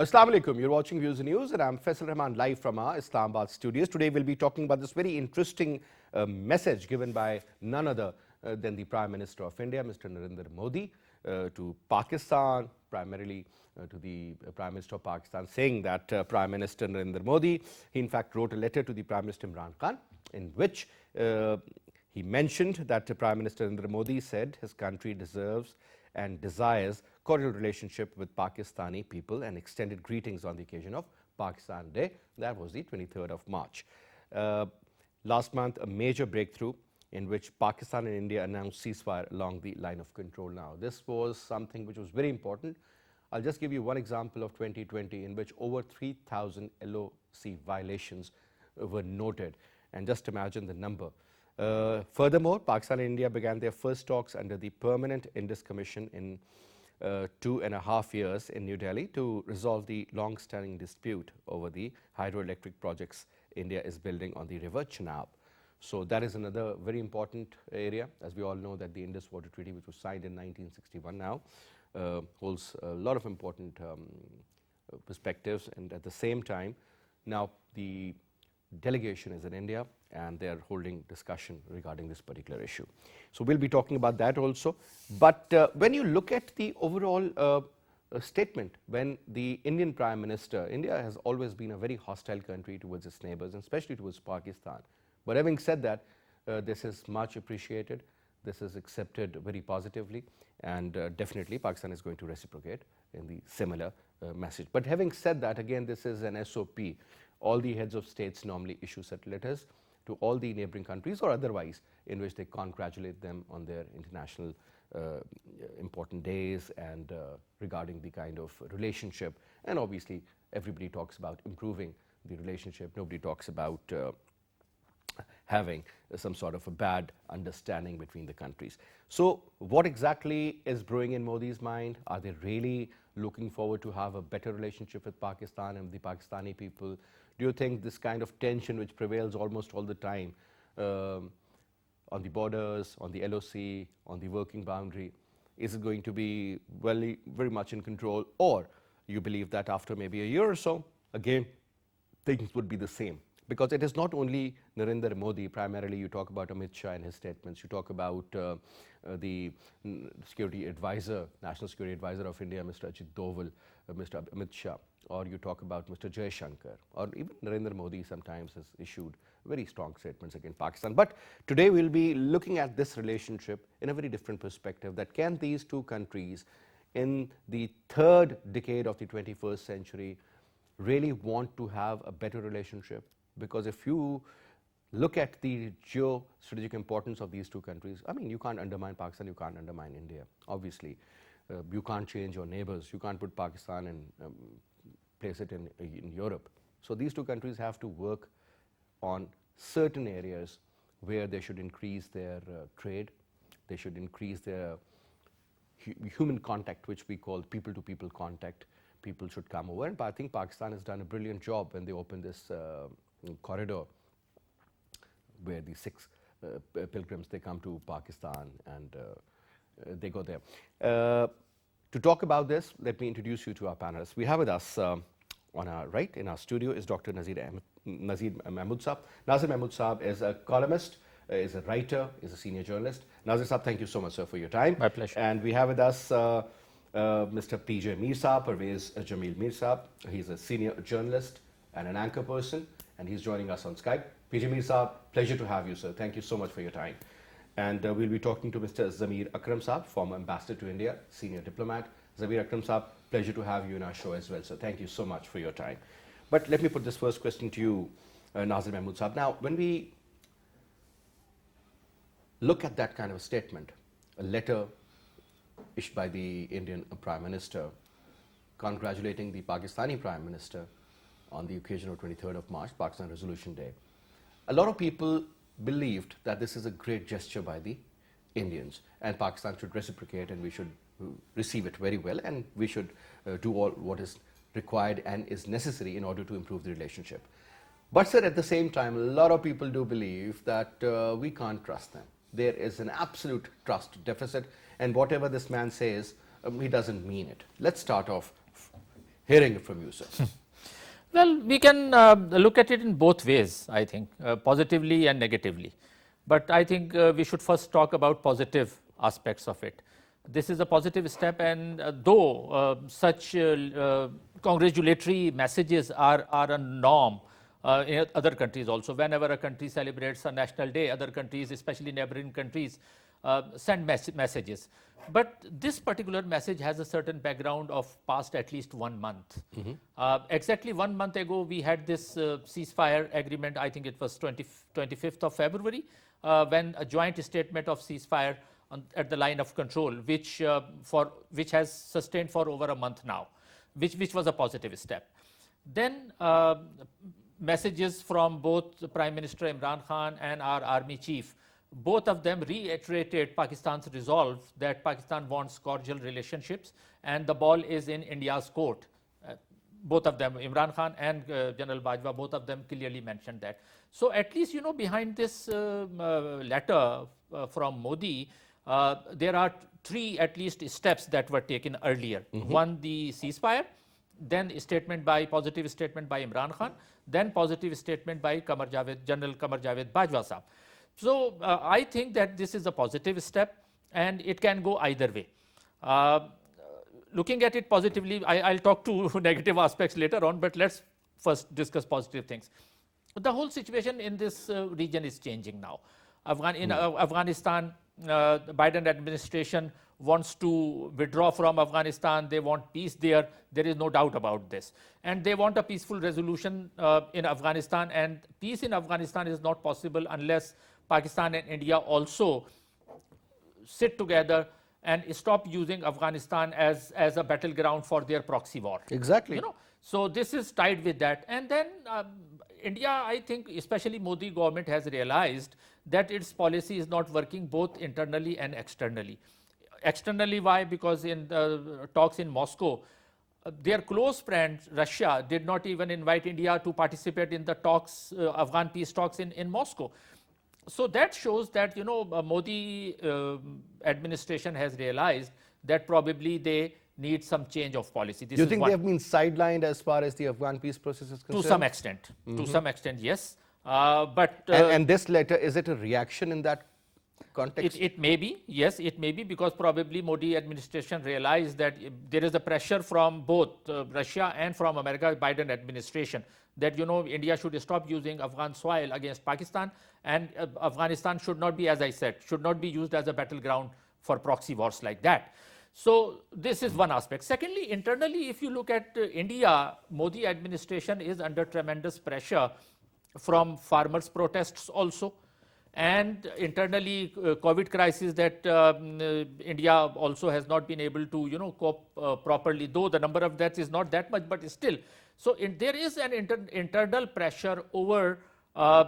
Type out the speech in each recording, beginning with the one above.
Assalamu alaikum. You're watching Views News and I'm Faisal Rahman live from our Islamabad studios. Today we'll be talking about this very interesting message given by none other than the Prime Minister of India, Mr. Narendra Modi, to Pakistan, primarily to the Prime Minister of Pakistan, saying that Prime Minister Narendra Modi, he in fact wrote a letter to the Prime Minister Imran Khan in which he mentioned that Prime Minister Narendra Modi said his country deserves and desires cordial relationship with Pakistani people and extended greetings on the occasion of Pakistan Day. That was the 23rd of March. Last month, a major breakthrough in which Pakistan and India announced ceasefire along the line of control. Now, this was something which was very important. I'll just give you one example of 2020 in which over 3,000 LOC violations were noted, and just imagine the number. Furthermore, Pakistan and India began their first talks under the Permanent Indus Commission in 2.5 years in New Delhi to resolve the long-standing dispute over the hydroelectric projects India is building on the river Chenab. So that is another very important area. As we all know that the Indus Water Treaty, which was signed in 1961 now, holds a lot of important perspectives, and at the same time, now the delegation is in India and they are holding discussion regarding this particular issue. So we'll be talking about that also. But when you look at the overall statement, when the Indian Prime Minister, India has always been a very hostile country towards its neighbors, and especially towards Pakistan. But having said that, this is much appreciated. This is accepted very positively, and definitely Pakistan is going to reciprocate in the similar message. But having said that, again, this is an SOP. All the heads of states normally issue such letters to all the neighboring countries or otherwise, in which they congratulate them on their international important days and regarding the kind of relationship. And obviously, everybody talks about improving the relationship. Nobody talks about having some sort of a bad understanding between the countries. So what exactly is brewing in Modi's mind? Are they really looking forward to have a better relationship with Pakistan and the Pakistani people? Do you think this kind of tension which prevails almost all the time on the borders, on the LOC, on the working boundary, is it going to be very much in control? Or you believe that after maybe a year or so, again, things would be the same? Because it is not only Narendra Modi, primarily you talk about Amit Shah and his statements, you talk about the security advisor, National Security Advisor of India, Mr. Ajit Doval, Mr. Amit Shah, or you talk about Mr. Jaishankar, or even Narendra Modi sometimes has issued very strong statements against Pakistan. But today we'll be looking at this relationship in a very different perspective, that can these two countries in the third decade of the 21st century really want to have a better relationship? Because if you look at the geostrategic importance of these two countries, I mean, you can't undermine Pakistan, you can't undermine India. Obviously, you can't change your neighbors. You can't put Pakistan and place it in Europe. So these two countries have to work on certain areas where they should increase their trade. They should increase their human contact, which we call people-to-people contact. People should come over. And I think Pakistan has done a brilliant job when they opened this corridor where the six pilgrims, they come to Pakistan and they go there. To talk about this, let me introduce you to our panelists. We have with us on our right in our studio is Dr. Nazir Mahmood Saab. Nazir Mahmood Saab is a columnist, is a writer, is a senior journalist. Nazir Saab, thank you so much, sir, for your time. My pleasure. And we have with us Mr. PJ Mir Saab, Parvez Jamil Mir Saab. He's a senior journalist and an anchor person, and he's joining us on Skype. PJ Mir Saab, pleasure to have you, sir. Thank you so much for your time. And we'll be talking to Mr. Zamir Akram Saab, former ambassador to India, senior diplomat. Zamir Akram Saab, pleasure to have you in our show as well, sir. Thank you so much for your time. But let me put this first question to you, Nazir Mahmood Saab. Now, when we look at that kind of a statement, a letter issued by the Indian Prime Minister congratulating the Pakistani Prime Minister on the occasion of 23rd of March, Pakistan Resolution Day, a lot of people believed that this is a great gesture by the Indians and Pakistan should reciprocate and we should receive it very well and we should do all what is required and is necessary in order to improve the relationship. But sir, at the same time, a lot of people do believe that we can't trust them. There is an absolute trust deficit, and whatever this man says, he doesn't mean it. Let's start off hearing it from you, sir? Well, we can look at it in both ways, I think, positively and negatively. But I think we should first talk about positive aspects of it. This is a positive step, and though such congratulatory messages are a norm in other countries also. Whenever a country celebrates a national day, other countries, especially neighboring countries, send messages. But this particular message has a certain background of past at least 1 month. Exactly 1 month ago, we had this ceasefire agreement. I think it was 25th of February, when a joint statement of ceasefire at the line of control, which has sustained for over a month now, which was a positive step. Then messages from both Prime Minister Imran Khan and our army chief, both of them reiterated Pakistan's resolve that Pakistan wants cordial relationships, and the ball is in India's court. Both of them, Imran Khan and General Bajwa, both of them clearly mentioned that. So at least, behind this letter from Modi, there are 3 at least steps that were taken earlier. One, the ceasefire, then positive statement by Imran Khan, then positive statement by General Qamar Javed Bajwa Sahab. So I think that this is a positive step, and it can go either way. Looking at it positively, I'll talk to negative aspects later on, but let's first discuss positive things. The whole situation in this region is changing now. Afghanistan, the Biden administration wants to withdraw from Afghanistan. They want peace there. There is no doubt about this. And they want a peaceful resolution in Afghanistan. And peace in Afghanistan is not possible unless Pakistan and India also sit together and stop using Afghanistan as a battleground for their proxy war. Exactly. So this is tied with that. And then India, I think, especially Modi government, has realized that its policy is not working both internally and externally. Externally, why? Because in the talks in Moscow, their close friend Russia did not even invite India to participate in the talks, Afghan peace talks in Moscow. So that shows that Modi administration has realized that probably they need some change of policy. Do you think they have been sidelined as far as the Afghan peace process is concerned? To some extent. To some extent, yes. But and this letter, is it a reaction in that context? It may be, yes, it may be, because probably Modi administration realized that there is a pressure from both Russia and from America, Biden administration, that India should stop using Afghan soil against Pakistan, and Afghanistan should not be, as I said, should not be used as a battleground for proxy wars like that. So this is one aspect. Secondly, internally, if you look at India, Modi administration is under tremendous pressure from farmers' protests also, and internally COVID crisis that India also has not been able to cope properly, though the number of deaths is not that much, but still. So there is an internal pressure over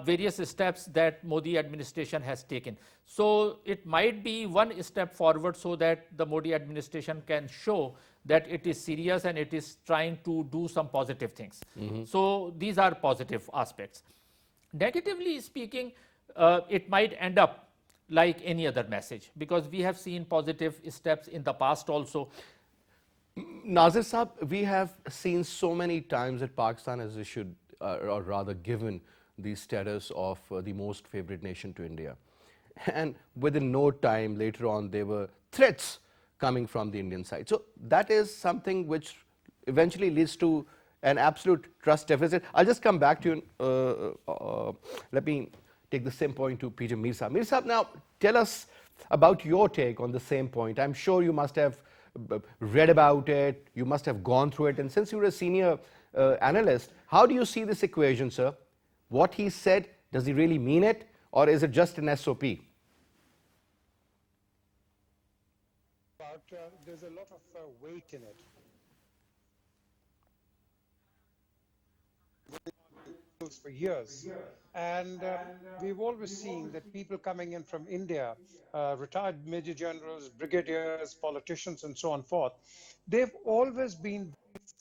various steps that Modi administration has taken. So it might be one step forward so that the Modi administration can show that it is serious and it is trying to do some positive things. So these are positive aspects. Negatively speaking, it might end up like any other message, because we have seen positive steps in the past also. Nazir Saab, we have seen so many times that Pakistan has issued, or rather given, the status of the most favored nation to India. And within no time later on, there were threats coming from the Indian side. So that is something which eventually leads to an absolute trust deficit. I'll just come back to you. Let me take the same point to PJ Mir Saab. Mir Saab, now tell us about your take on the same point. I'm sure you must have read about it, you must have gone through it, and since you're a senior analyst, how do you see this equation, sir? What he said, does he really mean it, or is it just an SOP? There's a lot of weight in it. For years, and we've always seen that people coming in from India, retired major generals, brigadiers, politicians, and so on forth, they've always been, as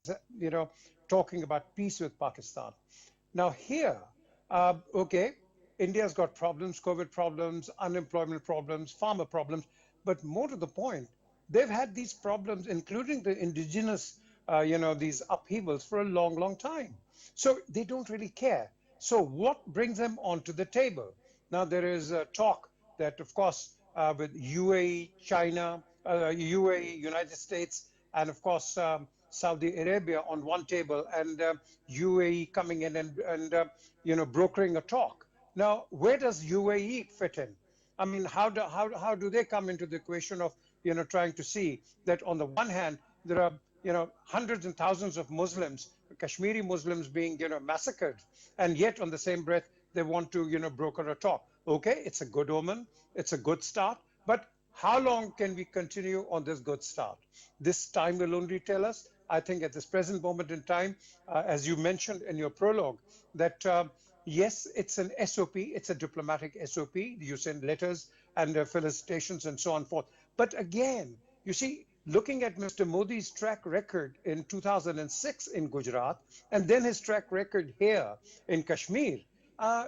far as talking about peace with Pakistan. Now here, okay, India's got problems, COVID problems, unemployment problems, farmer problems, but more to the point, they've had these problems, including the indigenous these upheavals for a long, long time. So they don't really care. So what brings them onto the table? Now there is talk that, of course, with UAE, China, UAE, United States, and of course Saudi Arabia on one table, and UAE coming in and brokering a talk. Now, where does UAE fit in? I mean, how do they come into the equation of trying to see that on the one hand there are hundreds and thousands of Muslims, Kashmiri Muslims being massacred, and yet on the same breath they want to broker a talk. Okay, it's a good omen, it's a good start, but how long can we continue on this good start? This time will only tell us. I think at this present moment in time, as you mentioned in your prologue, that yes, it's an SOP, it's a diplomatic SOP. You send letters and felicitations and so on forth. But again, you see, looking at Mr. Modi's track record in 2006 in Gujarat, and then his track record here in Kashmir,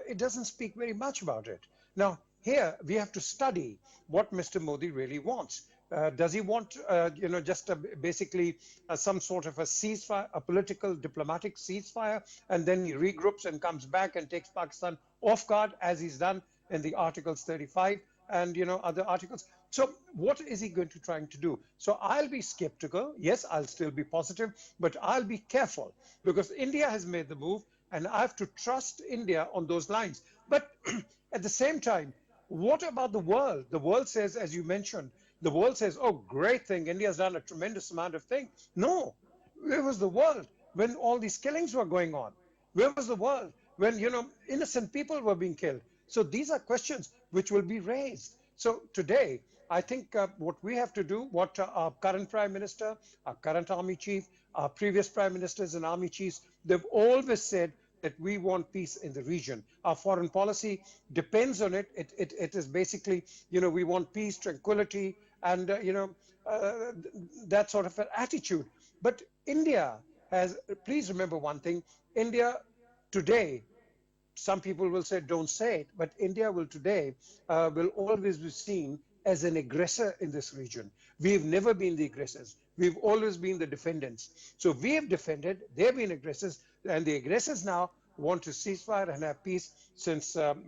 it doesn't speak very much about it. Now, here we have to study what Mr. Modi really wants. Does he want, just basically some sort of a ceasefire, a political diplomatic ceasefire, and then he regroups and comes back and takes Pakistan off guard, as he's done in the Articles 35 and other articles? So what is he going to trying to do? So I'll be skeptical. Yes, I'll still be positive, but I'll be careful because India has made the move, and I have to trust India on those lines. But at the same time, what about the world? The world says, as you mentioned, the world says, oh, great thing, India's done a tremendous amount of things. No, where was the world when all these killings were going on? Where was the world when, innocent people were being killed? So these are questions which will be raised. So today, I think what we have to do, what our current Prime Minister, our current Army Chief, our previous Prime Ministers and Army Chiefs, they've always said that we want peace in the region. Our foreign policy depends on it. It is basically, we want peace, tranquility, and, that sort of an attitude. But India has, please remember one thing, India today, some people will say, don't say it, but India will today, will always be seen as an aggressor in this region. We've never been the aggressors. We've always been the defendants. So we have defended, they've been aggressors, and the aggressors now want to ceasefire and have peace since, the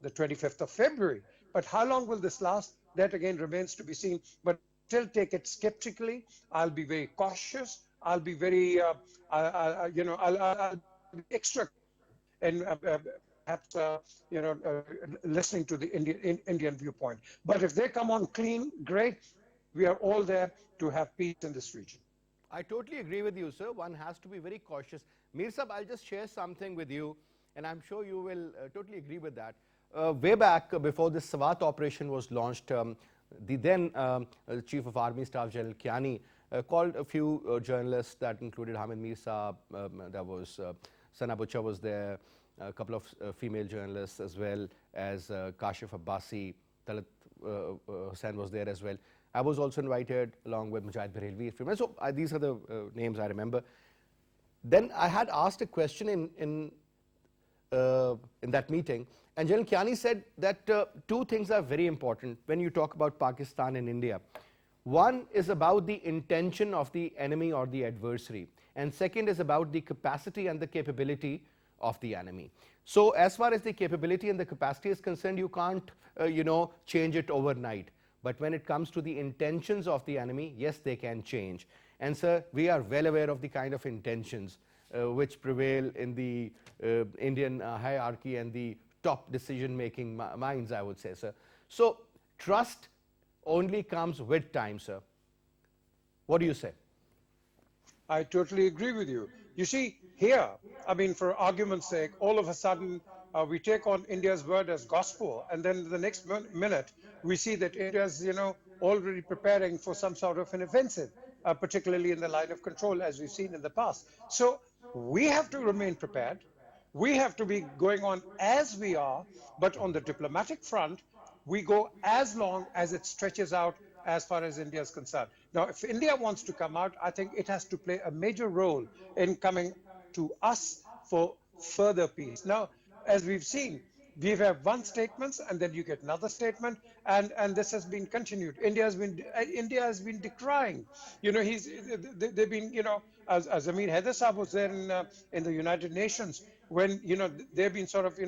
25th of February. But how long will this last? That again remains to be seen. But still take it skeptically. I'll be very cautious. I'll be very, I'll be extra and perhaps, listening to the Indian viewpoint. But if they come on clean, great. We are all there to have peace in this region. I totally agree with you, sir. One has to be very cautious. Mir Sahab, I'll just share something with you, and I'm sure you will totally agree with that. Way back before this Swat operation was launched, the then Chief of Army Staff, General Kiani, called a few journalists that included Hamid Mir Sahab, there was Sana Bucha was there, a couple of female journalists as well as Kashif Abbasi, Talat Hussain was there as well. I was also invited along with Mujahid Barelvi. So these are the names I remember. Then I had asked a question in that meeting, and General Kiani said that two things are very important when you talk about Pakistan and India. One is about the intention of the enemy or the adversary, and second is about the capacity and the capability of the enemy. So as far as the capability and the capacity is concerned, you can't change it overnight. But when it comes to the intentions of the enemy, yes, they can change. And sir, we are well aware of the kind of intentions which prevail in the Indian hierarchy and the top decision-making minds, I would say, sir. So trust only comes with time, sir. What do you say? I totally agree with you. You see, here, I mean, for argument's sake, all of a sudden, we take on India's word as gospel, and then the next minute, we see that India's, already preparing for some sort of an offensive, particularly in the line of control, as we've seen in the past. So we have to remain prepared. We have to be going on as we are, but on the diplomatic front, we go as long as it stretches out as far as India is concerned. Now, if India wants to come out, I think it has to play a major role in coming to us for further peace. Now, as we've seen, We have one statement, and then you get another statement, and this has been continued. India has been decrying. You know, they've been, you know, as Amir Haider Saab was there in the United Nations, when, you know, they've been sort of,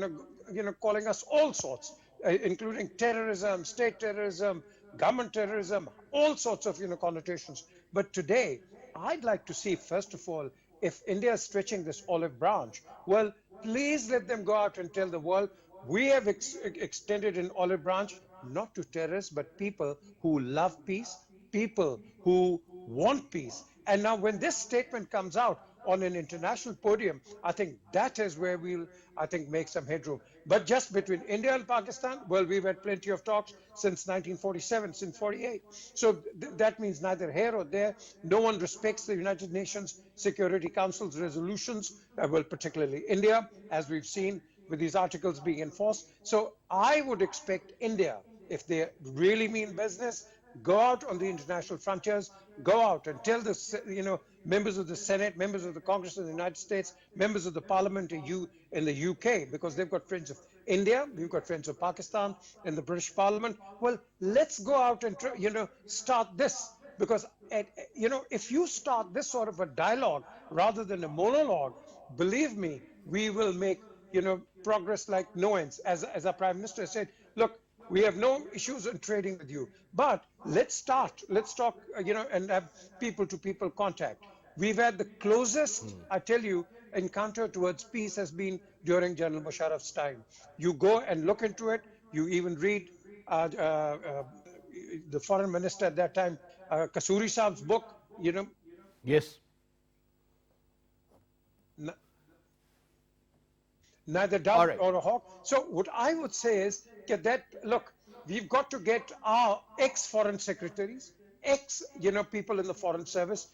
calling us all sorts, including terrorism, state terrorism, government terrorism, all sorts of, connotations. But today, I'd like to see, first of all, if India is stretching this olive branch, well, please let them go out and tell the world we have extended an olive branch not to terrorists, but people who love peace, people who want peace. And now, when this statement comes out on an international podium, I think that is where we'll, I think, make some headroom. But just between India and Pakistan, well, we've had plenty of talks since 1947, since 48. So that means neither here or there. No one respects the United Nations Security Council's resolutions, well, particularly India, as we've seen with these articles being enforced. So I would expect India, if they really mean business, go out on the international frontiers, go out and tell the, members of the Senate, members of the Congress of the United States, members of the Parliament in the UK, because they've got friends of India, we've got friends of Pakistan in the British Parliament. Well, let's go out and, start this. Because, if you start this sort of a dialogue rather than a monologue, believe me, we will make, progress like no ends. As our Prime Minister said, look, we have no issues in trading with you, but let's talk, and have people-to-people contact. We've had the closest, I tell you, encounter towards peace has been during General Musharraf's time. You go and look into it. You even read the foreign minister at that time, Kasuri Saab's book, Yes. Neither dove or a hawk. So what I would say is that, look, we've got to get our ex-foreign secretaries, people in the foreign service,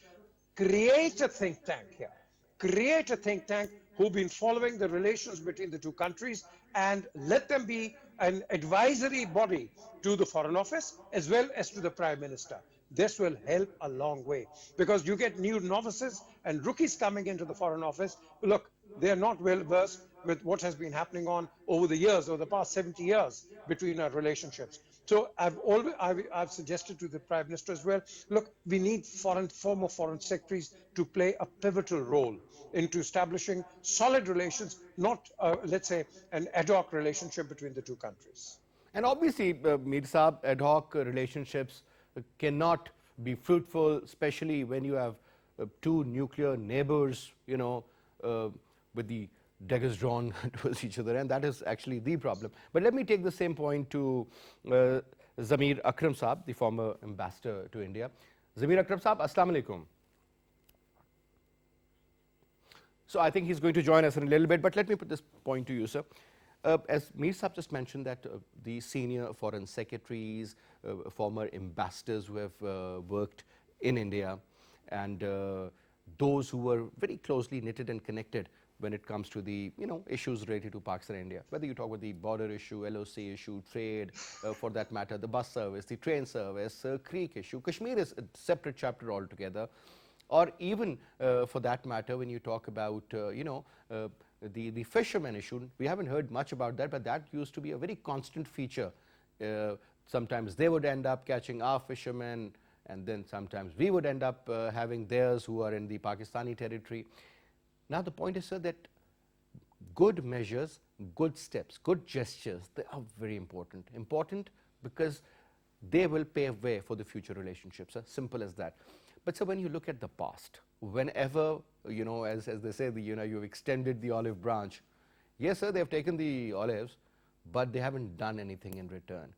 create a think tank here. Create a think tank who've been following the relations between the two countries, and let them be an advisory body to the Foreign Office as well as to the Prime Minister. This will help a long way, because you get new novices and rookies coming into the Foreign Office. Look, they're not well versed with what has been happening on over the years, over the past 70 years between our relationships. So I've suggested to the Prime Minister as well, look, we need former foreign secretaries to play a pivotal role into establishing solid relations, not, let's say, an ad hoc relationship between the two countries. And obviously, Mir Saab, ad hoc relationships cannot be fruitful, especially when you have two nuclear neighbors, with the daggers drawn towards each other, and that is actually the problem. But let me take the same point to Zamir Akram Saab, the former ambassador to India. Zamir Akram Saab, Assalamu Alaikum. So I think he's going to join us in a little bit, but let me put this point to you, sir. As Mir Saab just mentioned, that the senior foreign secretaries, former ambassadors who have worked in India, and those who were very closely knitted and connected when it comes to the issues related to Pakistan and India, whether you talk about the border issue, LOC issue, trade, for that matter, the bus service, the train service, Creek issue. Kashmir is a separate chapter altogether, or even for that matter, when you talk about the fishermen issue. We haven't heard much about that, but that used to be a very constant feature. Sometimes they would end up catching our fishermen, and then sometimes we would end up having theirs who are in the Pakistani territory. Now the point is, sir, that good measures, good steps, good gestures, they are very important. Important because they will pave way for the future relationships, sir. Simple as that. But sir, when you look at the past, whenever, as they say, you've extended the olive branch. Yes, sir, they have taken the olives, but they haven't done anything in return.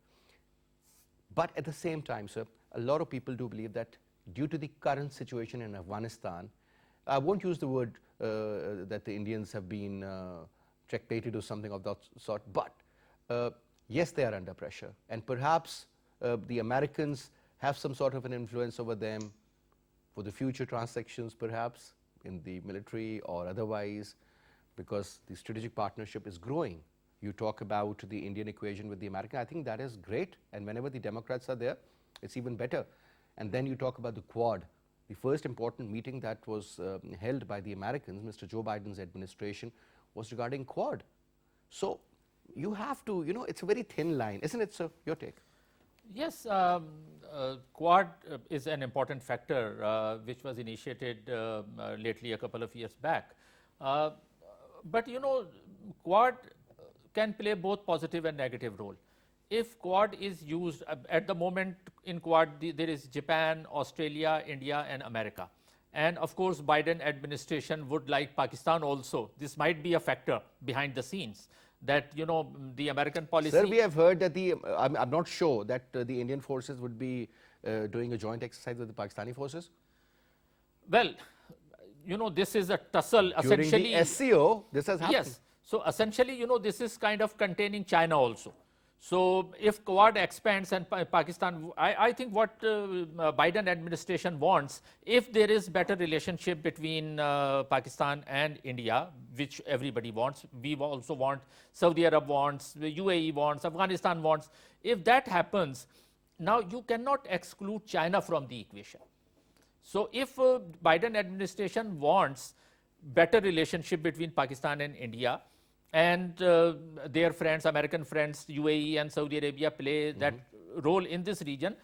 But at the same time, sir, a lot of people do believe that due to the current situation in Afghanistan, I won't use the word that the Indians have been checkmated or something of that sort, but yes, they are under pressure. And perhaps the Americans have some sort of an influence over them for the future transactions, perhaps in the military or otherwise, because the strategic partnership is growing. You talk about the Indian equation with the American. I think that is great, and whenever the Democrats are there, it's even better. And then you talk about the Quad. The first important meeting that was held by the Americans, Mr. Joe Biden's administration, was regarding Quad. So you have to, it's a very thin line, isn't it, sir? Your take. Yes, Quad is an important factor which was initiated lately a couple of years back. But Quad can play both positive and negative role. If Quad is used, at the moment in Quad there is Japan, Australia, India and America. And of course Biden administration would like Pakistan also. This might be a factor behind the scenes, that the American policy. Sir, we have heard that I'm not sure that the Indian forces would be doing a joint exercise with the Pakistani forces. Well, this is a tussle During essentially. the SCO, this has happened. Yes. So essentially, this is kind of containing China also. So if Quad expands and Pakistan, I think what Biden administration wants, if there is better relationship between Pakistan and India, which everybody wants, we also want, Saudi Arab wants, UAE wants, Afghanistan wants. If that happens, now you cannot exclude China from the equation. So if Biden administration wants better relationship between Pakistan and India, and their friends, American friends, UAE and Saudi Arabia play that role in this region,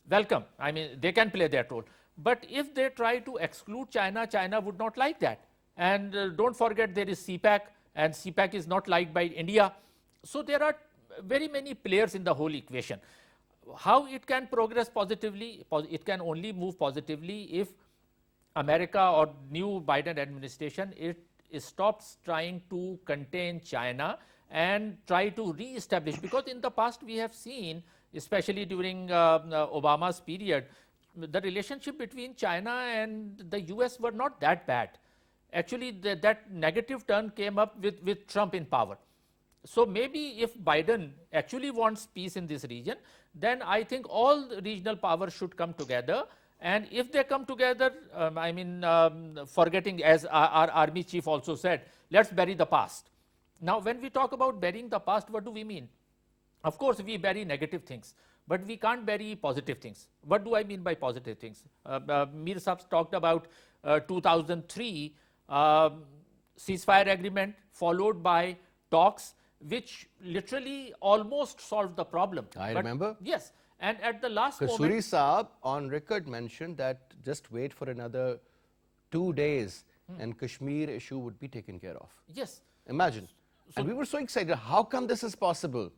welcome. I mean, they can play that role. But if they try to exclude China, China would not like that. And don't forget there is CPAC, and CPAC is not liked by India. So there are very many players in the whole equation. How it can progress positively? It can only move positively if America or new Biden administration, it stops trying to contain China and try to re-establish, because in the past we have seen, especially during Obama's period, the relationship between China and the US were not that bad. Actually, that negative turn came up with Trump in power. So maybe if Biden actually wants peace in this region, then I think all the regional powers should come together. And if they come together, forgetting, as our army chief also said, let's bury the past. Now, when we talk about burying the past, what do we mean? Of course, we bury negative things, but we can't bury positive things. What do I mean by positive things? Mir Saab talked about 2003 ceasefire agreement followed by talks, which literally almost solved the problem. I remember. Yes. And at the last moment, Kasuri Saab on record mentioned that just wait for another 2 days and Kashmir issue would be taken care of. yes, Imagine. And we were so excited. How come this is possible?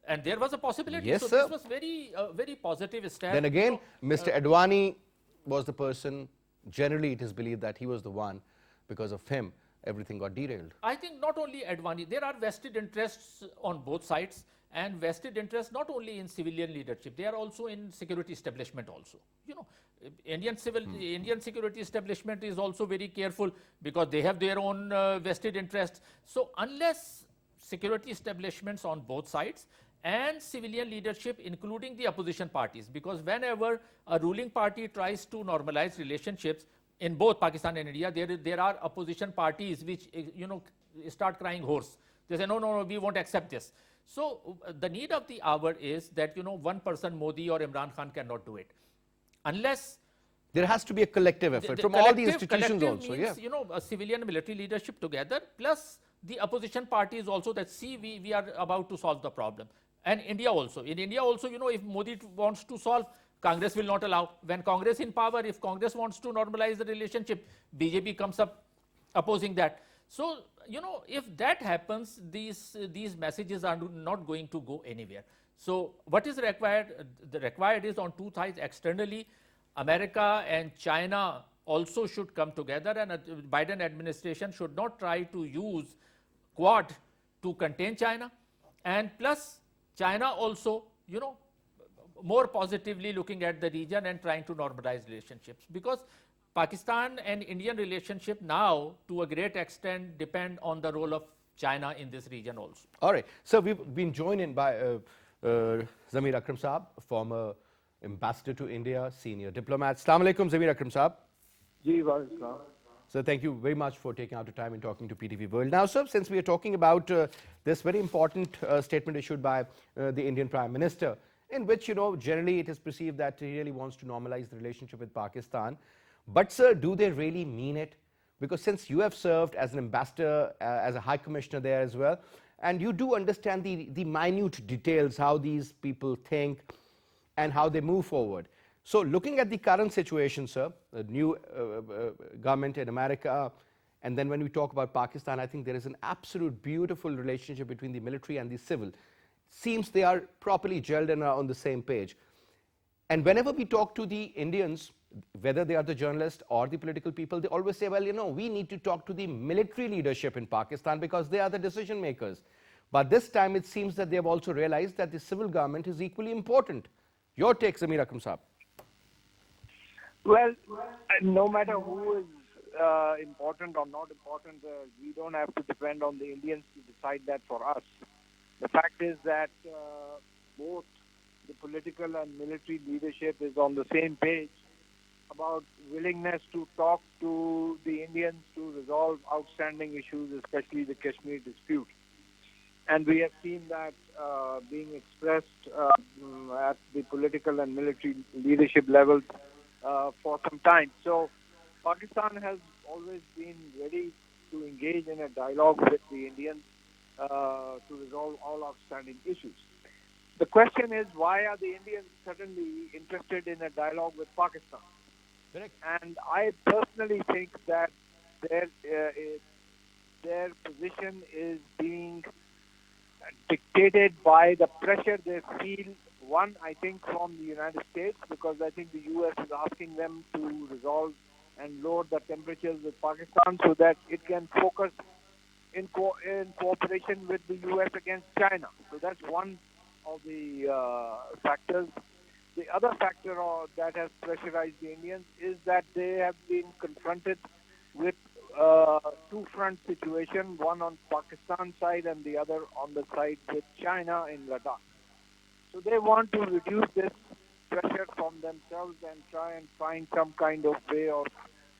and there was a possibility. Yes, so sir. this was very positive step. Then again, Mr. Advani was the person, generally it is believed that he was the one, because of him, everything got derailed. I think not only Advani, there are vested interests on both sides, and vested interests not only in civilian leadership, they are also in security establishment also. Indian security establishment is also very careful because they have their own vested interests. So unless security establishments on both sides and civilian leadership, including the opposition parties, because whenever a ruling party tries to normalize relationships in both Pakistan and India, there are opposition parties which start crying hoarse. They say, no, we won't accept this. So the need of the hour is that one person, Modi or Imran Khan, cannot do it unless There has to be a collective effort from all the institutions also. Means, a civilian military leadership together, plus the opposition parties also, that see, we are about to solve the problem. And India also. In India also, if Modi wants to solve, Congress will not allow. When Congress in power, if Congress wants to normalize the relationship, BJP comes up opposing that. So, if that happens, these messages are not going to go anywhere. So what is required? The required is on two sides. Externally, America and China also should come together, and Biden administration should not try to use Quad to contain China. And plus, China also, more positively looking at the region and trying to normalize relationships, because Pakistan and Indian relationship now, to a great extent, depend on the role of China in this region also. All right. So we've been joined in by Zamir Akram Saab, former ambassador to India, senior diplomat. Assalamu alaikum, Zamir Akram Saab. Ji, wa alaikum. So thank you very much for taking out the time and talking to PTV World. Now, sir, since we are talking about this very important statement issued by the Indian Prime Minister, in which, generally it is perceived that he really wants to normalize the relationship with Pakistan. But, sir, do they really mean it? Because since you have served as an ambassador, as a high commissioner there as well, and you do understand the minute details, how these people think and how they move forward. So looking at the current situation, sir, the new government in America, and then when we talk about Pakistan, I think there is an absolute beautiful relationship between the military and the civil. Seems they are properly gelled and are on the same page. And whenever we talk to the Indians, whether they are the journalists or the political people, they always say, well, you know, we need to talk to the military leadership in Pakistan because they are the decision makers. But this time it seems that they have also realized that the civil government is equally important. Your take, Zamir Akram Saab. Well, no matter who is important or not important, we don't have to depend on the Indians to decide that for us. The fact is that both the political and military leadership is on the same page about willingness to talk to the Indians to resolve outstanding issues, especially the Kashmir dispute. And we have seen that being expressed at the political and military leadership levels for some time. So Pakistan has always been ready to engage in a dialogue with the Indians to resolve all outstanding issues. The question is, why are the Indians suddenly interested in a dialogue with Pakistan? Correct. And I personally think that their position is being dictated by the pressure they feel, one, I think, from the United States, because I think the U.S. is asking them to resolve and lower the temperatures with Pakistan so that it can focus in cooperation with the U.S. against China. So that's one of the factors. The other factor that has pressurized the Indians is that they have been confronted with two-front situation, one on Pakistan side and the other on the side with China in Ladakh. So they want to reduce this pressure from themselves and try and find some kind of way of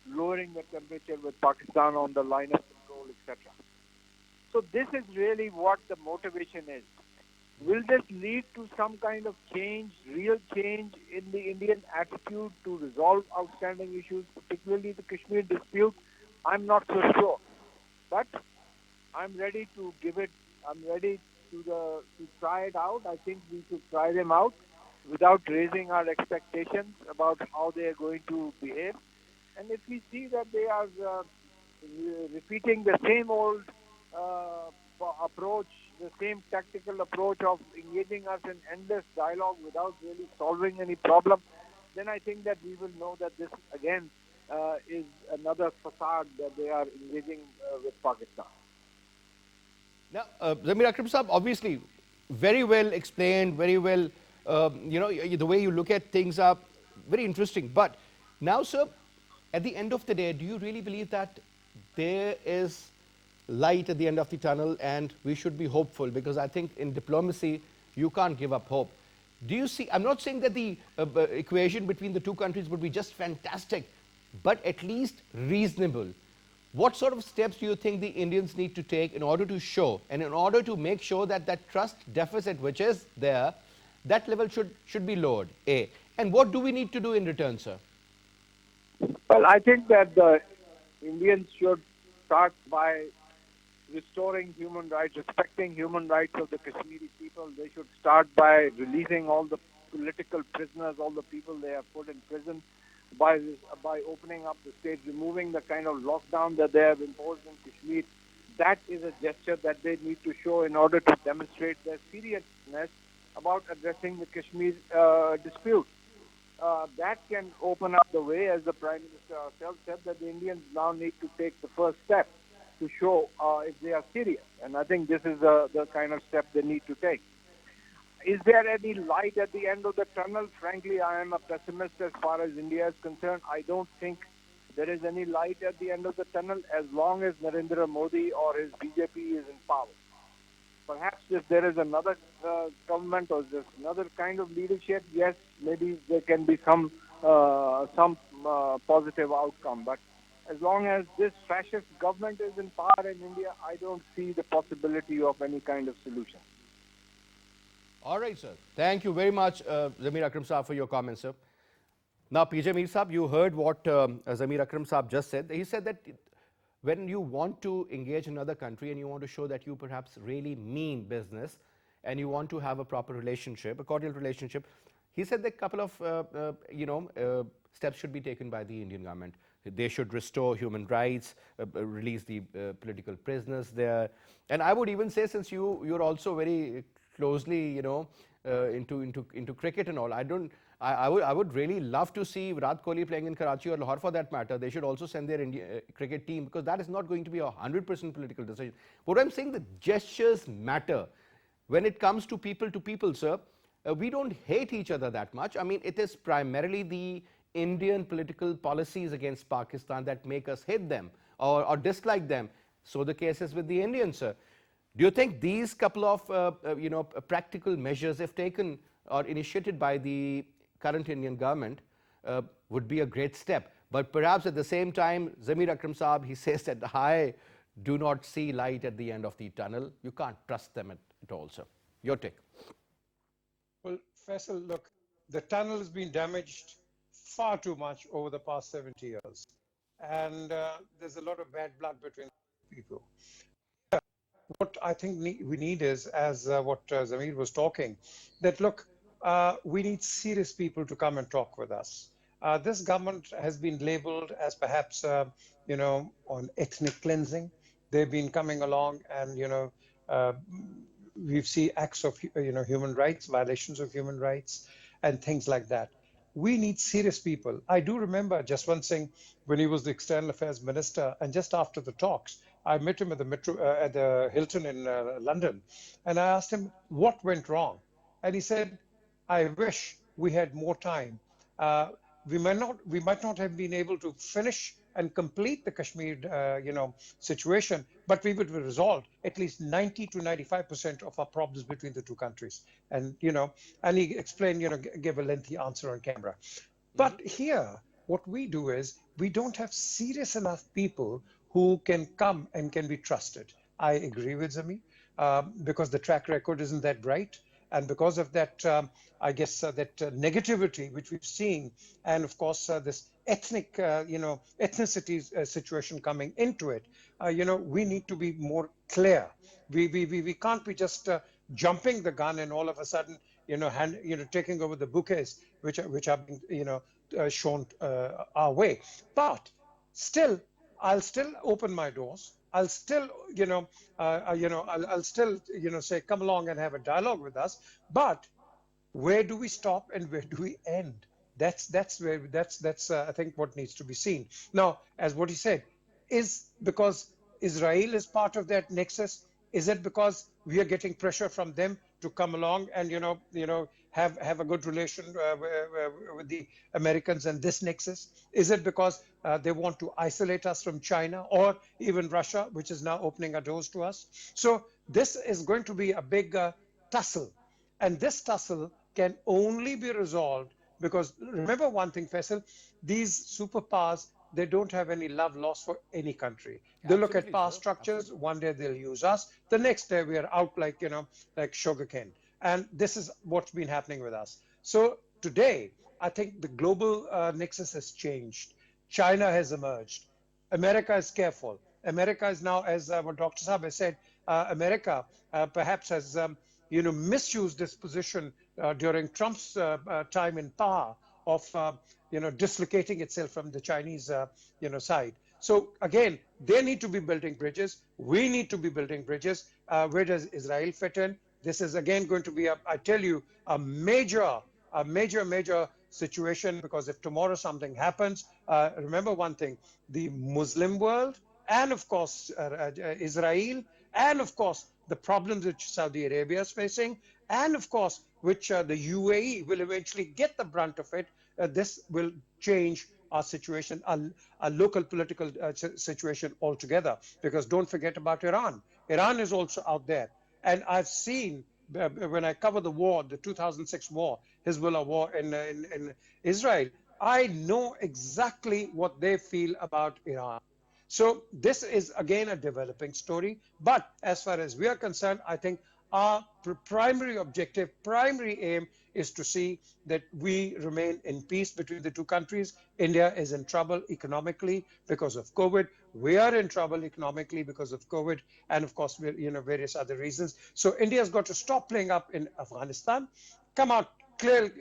lowering the temperature with Pakistan on the line of control, etc. So this is really what the motivation is. Will this lead to some kind of change, real change in the Indian attitude to resolve outstanding issues, particularly the Kashmir dispute? I'm not so sure. But I'm ready to give it, I'm ready to try it out. I think we should try them out without raising our expectations about how they are going to behave. And if we see that they are repeating the same old approach, the same tactical approach of engaging us in endless dialogue without really solving any problem, then I think that we will know that this again is another facade that they are engaging with Pakistan. Now, Zamir Akram Saab, obviously, very well explained, very well, the way you look at things are very interesting. But now, sir, at the end of the day, do you really believe that there is light at the end of the tunnel and we should be hopeful? Because I think in diplomacy, you can't give up hope. Do you see, I'm not saying that the equation between the two countries would be just fantastic, but at least reasonable. What sort of steps do you think the Indians need to take in order to show and in order to make sure that that trust deficit which is there, that level should be lowered, A. And what do we need to do in return, sir? Well, I think that the Indians should start by restoring human rights, respecting human rights of the Kashmiri people. They should start by releasing all the political prisoners, all the people they have put in prison, by opening up the state, removing the kind of lockdown that they have imposed in Kashmir. That is a gesture that they need to show in order to demonstrate their seriousness about addressing the Kashmir dispute. That can open up the way, as the Prime Minister herself said, that the Indians now need to take the first step to show if they are serious. And I think this is the kind of step they need to take. Is there any light at the end of the tunnel? Frankly, I am a pessimist as far as India is concerned. I don't think there is any light at the end of the tunnel as long as Narendra Modi or his BJP is in power. Perhaps if there is another government or there's another kind of leadership, yes, maybe there can be some positive outcome. But as long as this fascist government is in power in India, I don't see the possibility of any kind of solution. All right, sir. Thank you very much, Zamir Akram Saab, for your comments, sir. Now, PJ Mir Saab, you heard what Zamir Akram Saab just said. He said that when you want to engage another country and you want to show that you perhaps really mean business and you want to have a proper relationship, a cordial relationship, he said that a couple of steps should be taken by the Indian government. They should restore human rights, release the political prisoners there. And I would even say, since you're also very closely, into cricket and all, I would really love to see Virat Kohli playing in Karachi or Lahore for that matter. They should also send their India cricket team, because that is not going to be a 100% political decision. But I'm saying the gestures matter. When it comes to people, sir, we don't hate each other that much. I mean, it is primarily the Indian political policies against Pakistan that make us hate them or dislike them. So the case is with the Indians, sir. Do you think these couple of practical measures, if taken or initiated by the current Indian government, would be a great step? But perhaps at the same time, Zamir Akram Saab, he says that I do not see light at the end of the tunnel. You can't trust them at all, sir. Your take. Well, Faisal, look, the tunnel has been damaged far too much over the past 70 years. And there's a lot of bad blood between people. What I think we need is, as what Zamir was talking, that look, we need serious people to come and talk with us. This government has been labeled as perhaps, on ethnic cleansing. They've been coming along and, we've seen acts of, human rights, violations of human rights and things like that. We need serious people. I do remember just one thing when he was the External Affairs Minister, and just after the talks, I met him at the Hilton in London, and I asked him what went wrong, and he said, "I wish we had more time. We might not have been able to finish and complete the Kashmir, situation, but we would have resolved at least 90 to 95% of our problems between the two countries." And and he explained, gave a lengthy answer on camera. But here, what we do is we don't have serious enough people who can come and can be trusted. I agree with Zami, because the track record isn't that bright. And because of that, I guess that negativity which we've seen, and of course this ethnic, ethnicity situation coming into it, we need to be more clear. We can't be just jumping the gun and all of a sudden, taking over the bouquets which are being, shown our way. But still, I'll still open my doors. I'll still, I'll still, say, come along and have a dialogue with us. But where do we stop and where do we end? That's I think what needs to be seen. Now, as what he said, is because Israel is part of that nexus? Is it because we are getting pressure from them to come along and have a good relation with the Americans and this nexus? Is it because they want to isolate us from China or even Russia, which is now opening our doors to us? So this is going to be a big tussle, and this tussle can only be resolved because, remember one thing, Faisal, these superpowers, they don't have any love lost for any country. They look at power structures. Absolutely. One day they'll use us. The next day we are out like sugarcane. And this is what's been happening with us. So today, I think the global nexus has changed. China has emerged. America is careful. America is now, as what Dr. Saab has said, America perhaps has misused this position during Trump's time in power of dislocating itself from the Chinese side. So again, they need to be building bridges. We need to be building bridges. Where does Israel fit in? This is again going to be, I tell you, a major situation, because if tomorrow something happens, remember one thing, the Muslim world and of course Israel, and of course the problems which Saudi Arabia is facing, and of course which the UAE will eventually get the brunt of it. This will change our situation, our local political situation altogether, because don't forget about Iran. Iran is also out there. And I've seen, when I cover the war, the 2006 war, Hezbollah war in Israel, I know exactly what they feel about Iran. So this is, again, a developing story. But as far as we are concerned, I think our primary objective, primary aim is to see that we remain in peace between the two countries. India is in trouble economically because of COVID. We are in trouble economically because of COVID, and of course, various other reasons. So India's got to stop playing up in Afghanistan, come out clear,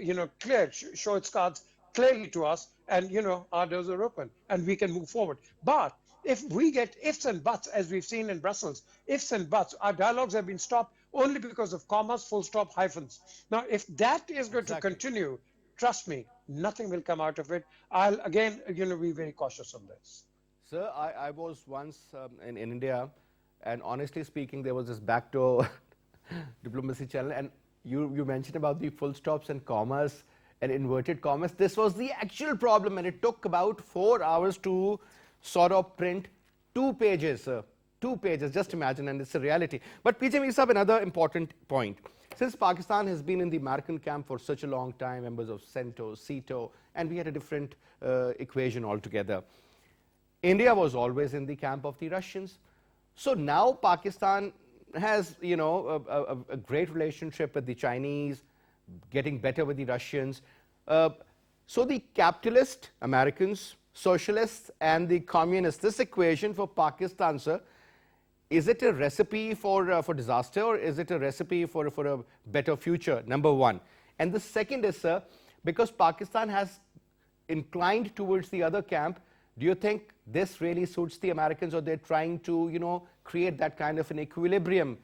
show its cards clearly to us, and our doors are open and we can move forward. But if we get ifs and buts, as we've seen in Brussels, ifs and buts, our dialogues have been stopped only because of commas, full stop, hyphens. Now, if that is going to continue, trust me, nothing will come out of it. I'll again, be very cautious on this. Sir, I was once in India, and honestly speaking, there was this backdoor diplomacy channel, and you mentioned about the full stops and commas and inverted commas. This was the actual problem, and it took about 4 hours to sort of print 2 pages, sir. 2 pages, just imagine, and it's a reality. But PJ Mir Sahib, another important point. Since Pakistan has been in the American camp for such a long time, members of CENTO, CETO, and we had a different equation altogether. India was always in the camp of the Russians. So now Pakistan has, a great relationship with the Chinese, getting better with the Russians. So the capitalist Americans, socialists, and the communists, this equation for Pakistan, sir, is it a recipe for disaster, or is it a recipe for a better future? Number one. And the second is, sir, because Pakistan has inclined towards the other camp, do you think this really suits the Americans, or they're trying to, create that kind of an equilibrium,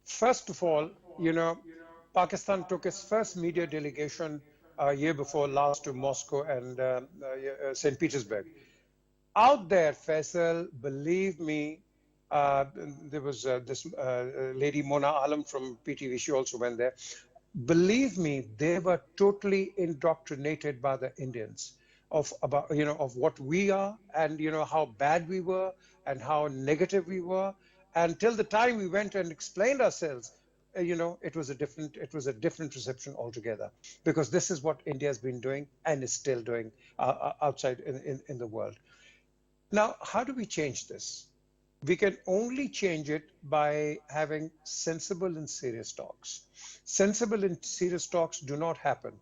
First of all, Pakistan took its first media delegation a year before last to Moscow and St. Petersburg. Out there, Faisal, believe me, there was this lady Mona Alam from PTV, she also went there. Believe me, they were totally indoctrinated by the Indians of what we are, and how bad we were and how negative we were. Until the time we went and explained ourselves, it was a different reception altogether, because this is what India has been doing and is still doing outside in the world. Now, how do we change this? We can only change it by having sensible and serious talks. Sensible and serious talks do not happen.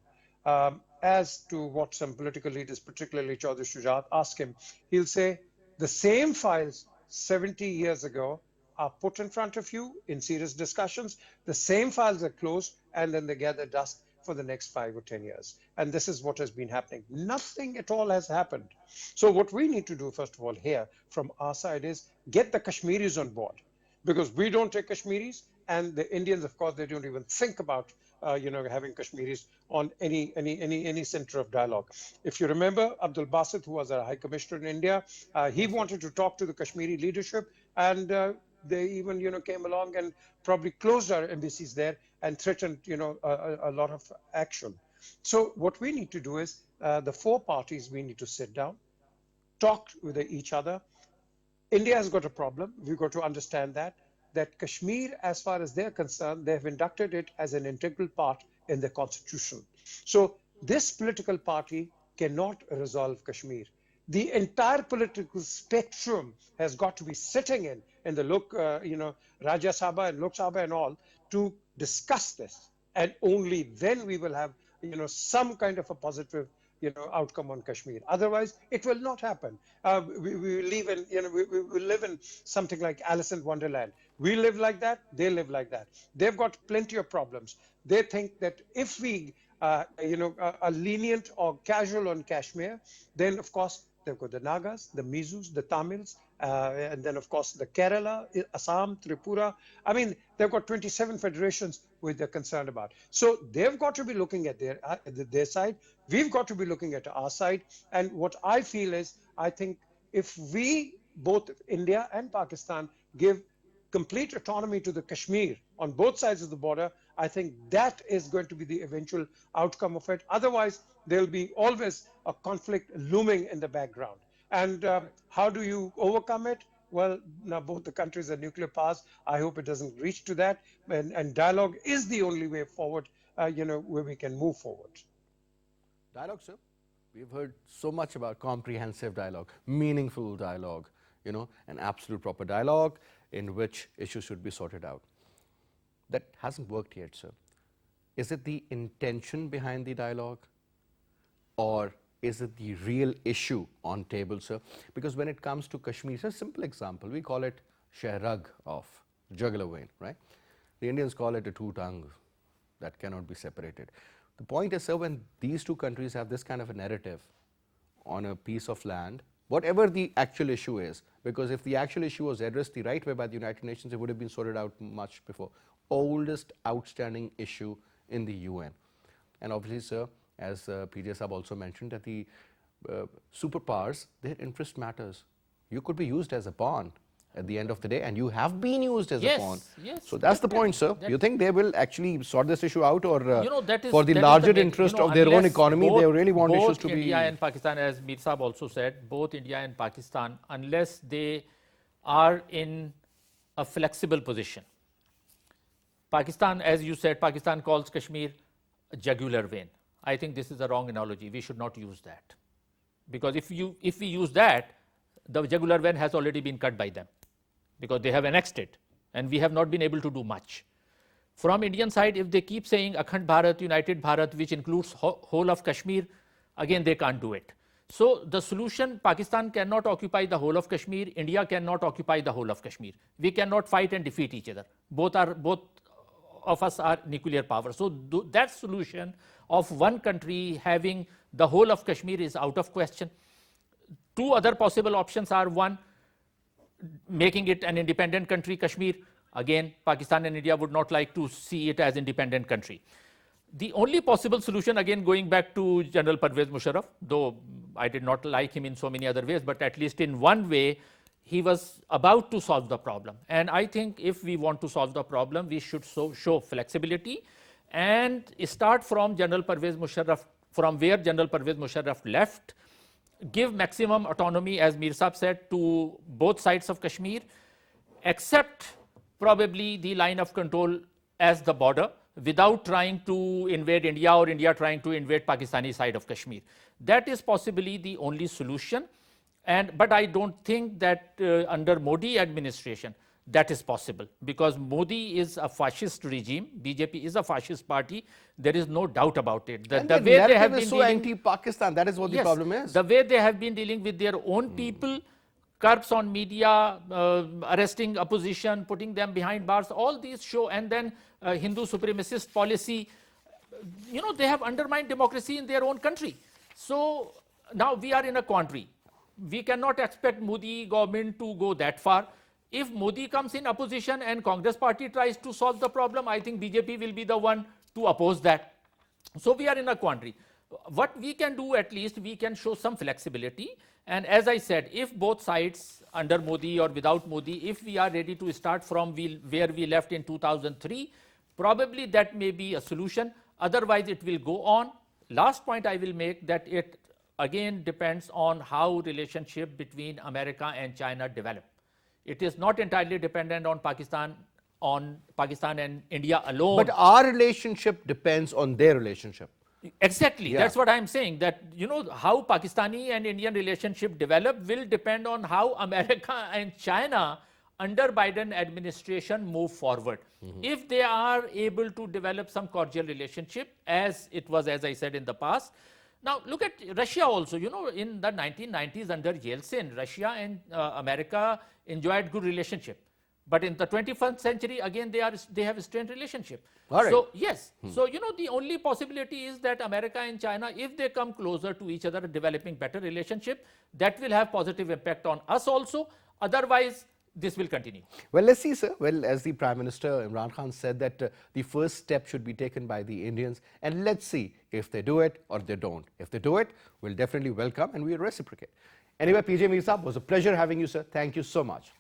As to what some political leaders, particularly Chaudhry Shujaat, ask him, he'll say, the same files 70 years ago are put in front of you in serious discussions. The same files are closed, and then they gather dust for the next 5 or 10 years. And this is what has been happening. Nothing at all has happened. So what we need to do, first of all, here from our side is get the Kashmiris on board, because we don't take Kashmiris, and the Indians, of course, they don't even think about having Kashmiris on any center of dialogue. If you remember, Abdul Basit, who was our High Commissioner in India, he wanted to talk to the Kashmiri leadership, and they even came along and probably closed our embassies there and threatened a lot of action. So what we need to do is the 4 parties, we need to sit down, talk with each other. India has got a problem. We've got to understand that Kashmir, as far as they're concerned, they have inducted it as an integral part in their constitution. So this political party cannot resolve Kashmir. The entire political spectrum has got to be sitting in the Rajya Sabha and Lok Sabha and all, to discuss this, and only then we will have some kind of a positive outcome on Kashmir. Otherwise, it will not happen. We live in we live in something like Alice in Wonderland. We live like that. They live like that. They've got plenty of problems. They think that if we are lenient or casual on Kashmir, then of course they've got the Nagas, the Mizus, the Tamils, and then of course the Kerala, Assam, Tripura. I mean, they've got 27 federations which they're concerned about. So they've got to be looking at their side. We've got to be looking at our side. And what I feel is, I think if we, both India and Pakistan, give complete autonomy to the Kashmir on both sides of the border, I think that is going to be the eventual outcome of it. Otherwise, there'll be always a conflict looming in the background. And how do you overcome it? Well, now both the countries are nuclear powers. I hope it doesn't reach to that. And dialogue is the only way forward, where we can move forward. Dialogue, sir. We've heard so much about comprehensive dialogue, meaningful dialogue, an absolute proper dialogue in which issues should be sorted out. that hasn't worked yet, sir. Is it the intention behind the dialogue, or is it the real issue on table, sir? Because when it comes to Kashmir, it's a simple example. We call it Shahrag of jugular vein, right? The Indians call it a two-tongue that cannot be separated. The point is, sir, when these two countries have this kind of a narrative on a piece of land, whatever the actual issue is, because if the actual issue was addressed the right way by the United Nations, it would have been sorted out much before. Oldest outstanding issue in the UN. And obviously, sir, as PJ Saab also mentioned, that the superpowers, their interest matters. You could be used as a pawn at the end of the day, and you have been used as a pawn. Yes, So that's the point, sir. You think they will actually sort this issue out, or that is, for the that is larger main- interest you know, of their own unless economy, they really want issues to both be... India and Pakistan, as Mir Saab also said, both India and Pakistan, unless they are in a flexible position. Pakistan, as you said, Pakistan calls Kashmir a jugular vein. I think this is a wrong analogy. We should not use that. Because if we use that, the jugular vein has already been cut by them, because they have annexed it, and we have not been able to do much. From Indian side, if they keep saying Akhand Bharat, United Bharat, which includes whole of Kashmir, again they can't do it. So the solution, Pakistan cannot occupy the whole of Kashmir, India cannot occupy the whole of Kashmir. We cannot fight and defeat each other. Both of us are nuclear power. So that solution of one country having the whole of Kashmir is out of question. Two other possible options are: one, making it an independent country, Kashmir. Again, Pakistan and India would not like to see it as independent country. The only possible solution, again going back to General Pervez Musharraf, though I did not like him in so many other ways, but at least in one way, he was about to solve the problem. And I think if we want to solve the problem, we should show flexibility and start from General Pervez Musharraf, from where General Pervez Musharraf left, give maximum autonomy, as Mir Saab said, to both sides of Kashmir, except probably the line of control as the border, without trying to invade India or India trying to invade Pakistani side of Kashmir. That is possibly the only solution. But I don't think that under Modi administration that is possible, because Modi is a fascist regime, BJP is a fascist party, there is no doubt about it. The way they have been so anti-Pakistan, that is what the problem is. The way they have been dealing with their own people, curbs on media, arresting opposition, putting them behind bars, all these show, and then Hindu supremacist policy, they have undermined democracy in their own country. So now we are in a quandary. We cannot expect Modi government to go that far. If Modi comes in opposition and Congress party tries to solve the problem, I think BJP will be the one to oppose that. So we are in a quandary. What we can do, at least, we can show some flexibility. And as I said, if both sides, under Modi or without Modi, if we are ready to start from where we left in 2003, probably that may be a solution. Otherwise, it will go on. Last point I will make, that it again depends on how relationship between America and China develop. It is not entirely dependent on Pakistan and India alone. But our relationship depends on their relationship. Exactly. That's what I'm saying, that how Pakistani and Indian relationship develop will depend on how America and China under Biden administration move forward. If they are able to develop some cordial relationship, as it was, as I said, in the past. Now look at Russia also. In the 1990s under Yeltsin, Russia and America enjoyed good relationship. But in the 21st century, again, they have a strained relationship. All right. So yes, so the only possibility is that America and China, if they come closer to each other, developing better relationship, that will have positive impact on us also. Otherwise, this will continue. Well, let's see, sir. Well, as the Prime Minister Imran Khan said, that the first step should be taken by the Indians, and let's see if they do it or they don't. If they do it, we'll definitely welcome and we'll reciprocate. Anyway, PJ Mir Saab, was a pleasure having you, sir. Thank you so much.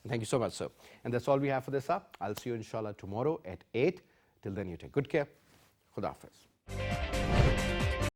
Thank you so much, sir. And that's all we have for this up. I'll see you inshallah tomorrow at 8. Till then, you take good care. Khuda Hafiz.